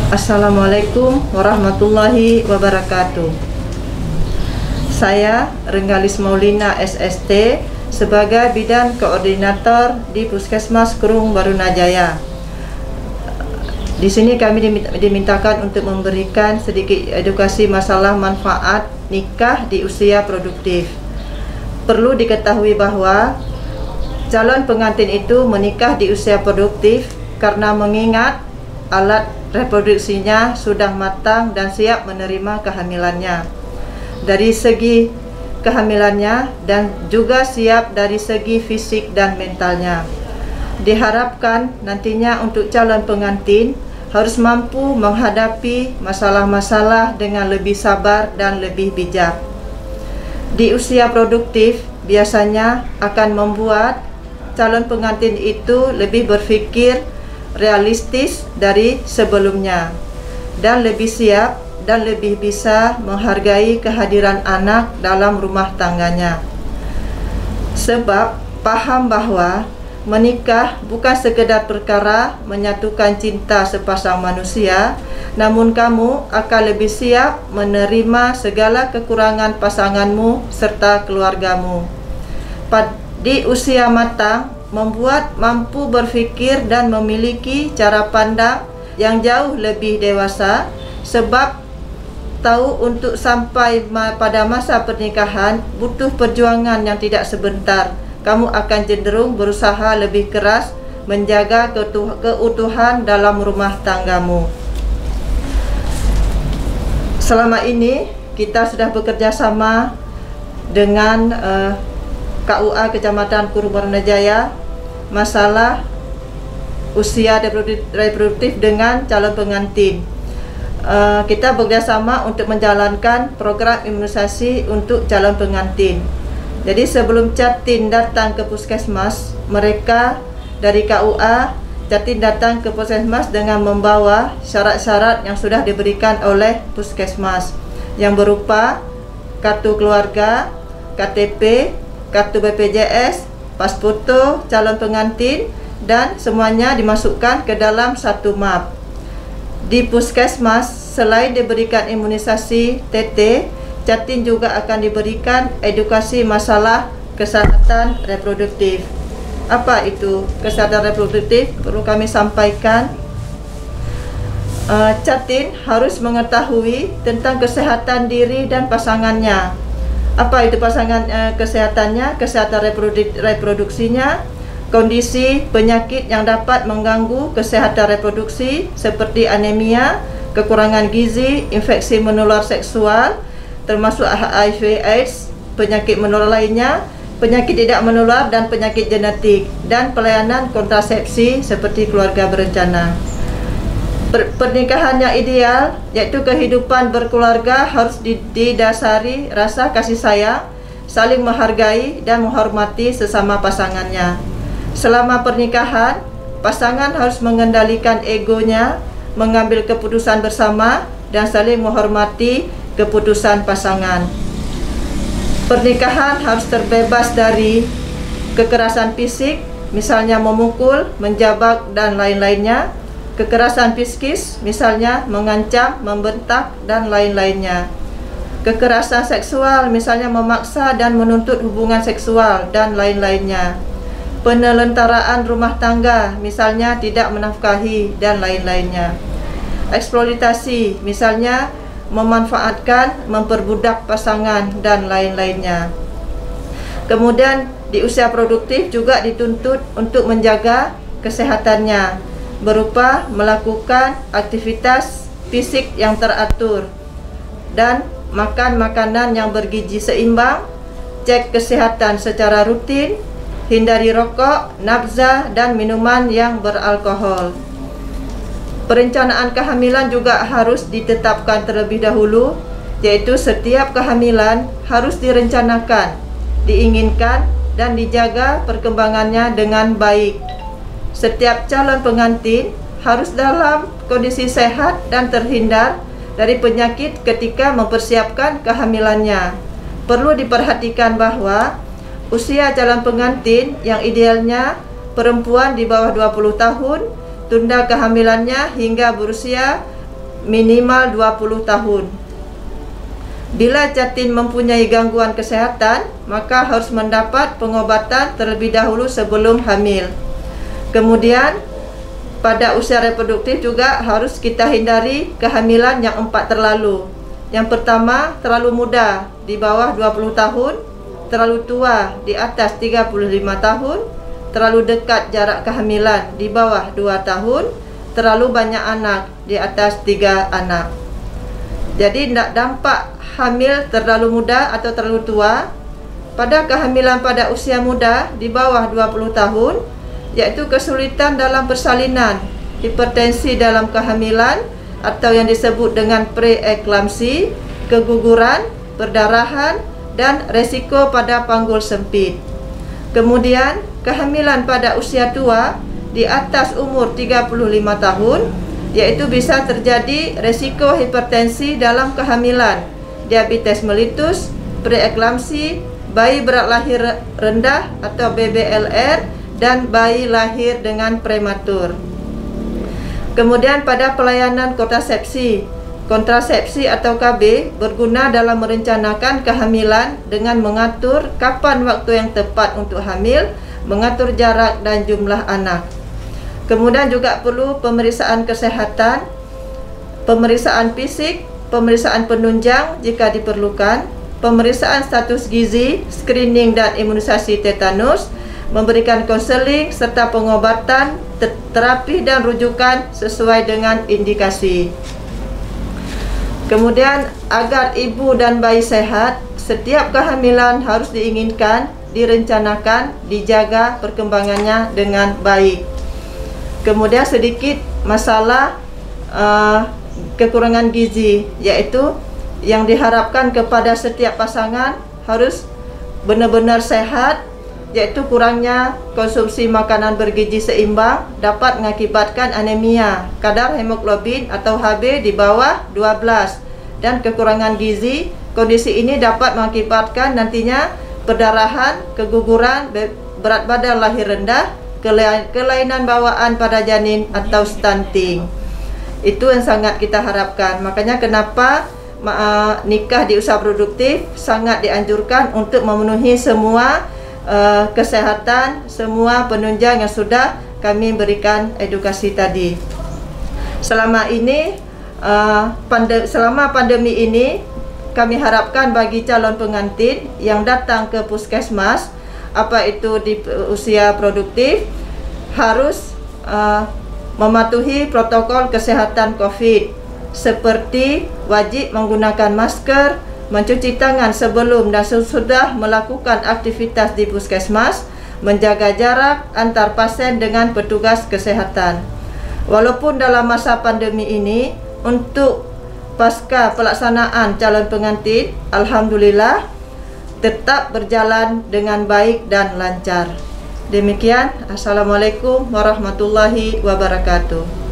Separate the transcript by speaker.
Speaker 1: Assalamualaikum warahmatullahi wabarakatuh. Saya Renggalis Maulina SST sebagai Bidan Koordinator di Puskesmas Kerung Barunajaya. Di sini kami dimintakan untuk memberikan sedikit edukasi masalah manfaat nikah di usia produktif. Perlu diketahui bahwa calon pengantin itu menikah di usia produktif karena mengingat alat reproduksinya sudah matang dan siap menerima kehamilannya dari segi kehamilannya dan juga siap dari segi fisik dan mentalnya. Diharapkan nantinya untuk calon pengantin harus mampu menghadapi masalah-masalah dengan lebih sabar dan lebih bijak. Di usia produktif biasanya akan membuat calon pengantin itu lebih berpikir realistis dari sebelumnya dan lebih siap dan lebih bisa menghargai kehadiran anak dalam rumah tangganya. Sebab paham bahwa menikah bukan sekedar perkara menyatukan cinta sepasang manusia, namun kamu akan lebih siap menerima segala kekurangan pasanganmu serta keluargamu. Di usia matang, membuat mampu berfikir dan memiliki cara pandang yang jauh lebih dewasa, sebab tahu untuk sampai pada masa pernikahan butuh perjuangan yang tidak sebentar. Kamu akan cenderung berusaha lebih keras menjaga keutuhan dalam rumah tanggamu. Selama ini kita sudah bekerja sama dengan KUA Kecamatan Kerung Barunajaya masalah usia reproduktif dengan calon pengantin. Kita bekerjasama untuk menjalankan program imunisasi untuk calon pengantin. Jadi sebelum Jatin datang ke puskesmas, mereka dari KUA Jatin datang ke puskesmas dengan membawa syarat-syarat yang sudah diberikan oleh puskesmas yang berupa kartu keluarga, KTP, kartu BPJS, pas foto calon pengantin, dan semuanya dimasukkan ke dalam satu map. Di puskesmas, selain diberikan imunisasi TT, Jatin juga akan diberikan edukasi masalah kesehatan reproduktif. Apa itu kesehatan reproduktif? Perlu kami sampaikan, Jatin harus mengetahui tentang kesehatan diri dan pasangannya. Apa itu kesehatannya? Kesehatan reproduksinya, kondisi penyakit yang dapat mengganggu kesehatan reproduksi seperti anemia, kekurangan gizi, infeksi menular seksual, termasuk HIV/AIDS, penyakit menular lainnya, penyakit tidak menular dan penyakit genetik, dan pelayanan kontrasepsi seperti keluarga berencana. Pernikahan yang ideal, yaitu kehidupan berkeluarga, harus didasari rasa kasih sayang, saling menghargai dan menghormati sesama pasangannya. Selama pernikahan, pasangan harus mengendalikan egonya, mengambil keputusan bersama, dan saling menghormati keputusan pasangan. Pernikahan harus terbebas dari kekerasan fisik, misalnya memukul, menjabak, dan lain-lainnya. Kekerasan psikis, misalnya mengancam, membentak, dan lain-lainnya. Kekerasan seksual, misalnya memaksa dan menuntut hubungan seksual, dan lain-lainnya. Penelantaraan rumah tangga, misalnya tidak menafkahi, dan lain-lainnya. Eksploitasi, misalnya memanfaatkan, memperbudak pasangan, dan lain-lainnya. Kemudian di usia produktif juga dituntut untuk menjaga kesehatannya, berupa melakukan aktivitas fisik yang teratur dan makan makanan yang bergizi seimbang, cek kesehatan secara rutin, hindari rokok, nafza, dan minuman yang beralkohol. Perencanaan kehamilan juga harus ditetapkan terlebih dahulu, yaitu setiap kehamilan harus direncanakan, diinginkan, dan dijaga perkembangannya dengan baik. Setiap calon pengantin harus dalam kondisi sehat dan terhindar dari penyakit ketika mempersiapkan kehamilannya. Perlu diperhatikan bahwa usia calon pengantin yang idealnya perempuan di bawah 20 tahun, tunda kehamilannya hingga berusia minimal 20 tahun. Bila janin mempunyai gangguan kesehatan, maka harus mendapat pengobatan terlebih dahulu sebelum hamil. Kemudian pada usia reproduktif juga harus kita hindari kehamilan yang 4 terlalu. Yang pertama, terlalu muda di bawah 20 tahun, terlalu tua di atas 35 tahun, terlalu dekat jarak kehamilan di bawah 2 tahun, terlalu banyak anak di atas 3 anak. Jadi tidak dampak hamil terlalu muda atau terlalu tua. Pada kehamilan pada usia muda di bawah 20 tahun, yaitu kesulitan dalam persalinan, hipertensi dalam kehamilan atau yang disebut dengan preeklamsi, keguguran, perdarahan, dan resiko pada panggul sempit. Kemudian kehamilan pada usia tua di atas umur 35 tahun, yaitu bisa terjadi resiko hipertensi dalam kehamilan, diabetes mellitus, preeklamsi, bayi berat lahir rendah atau BBLR, dan bayi lahir dengan prematur. Kemudian pada pelayanan kontrasepsi, kontrasepsi atau KB berguna dalam merencanakan kehamilan dengan mengatur kapan waktu yang tepat untuk hamil, mengatur jarak dan jumlah anak. Kemudian juga perlu pemeriksaan kesehatan, pemeriksaan fisik, pemeriksaan penunjang jika diperlukan, pemeriksaan status gizi, screening dan imunisasi tetanus, memberikan konseling serta pengobatan, terapi dan rujukan sesuai dengan indikasi. Kemudian agar ibu dan bayi sehat, setiap kehamilan harus diinginkan, direncanakan, dijaga perkembangannya dengan baik. Kemudian sedikit masalah kekurangan gizi, yaitu yang diharapkan kepada setiap pasangan harus benar-benar sehat, yaitu kurangnya konsumsi makanan bergizi seimbang dapat mengakibatkan anemia, kadar hemoglobin atau Hb di bawah 12, dan kekurangan gizi. Kondisi ini dapat mengakibatkan nantinya perdarahan, keguguran, berat badan lahir rendah, kelainan bawaan pada janin atau stunting. Itu yang sangat kita harapkan. Makanya kenapa nikah di usia produktif sangat dianjurkan untuk memenuhi semua kesehatan, semua penunjang yang sudah kami berikan edukasi tadi. Selama ini, selama pandemi ini, kami harapkan bagi calon pengantin yang datang ke puskesmas, apa itu di usia produktif, harus mematuhi protokol kesehatan COVID seperti wajib menggunakan masker, mencuci tangan sebelum dan sesudah melakukan aktivitas di puskesmas, menjaga jarak antar pasien dengan petugas kesehatan. Walaupun dalam masa pandemi ini, untuk pasca pelaksanaan calon pengantin, alhamdulillah tetap berjalan dengan baik dan lancar. Demikian, Assalamualaikum warahmatullahi wabarakatuh.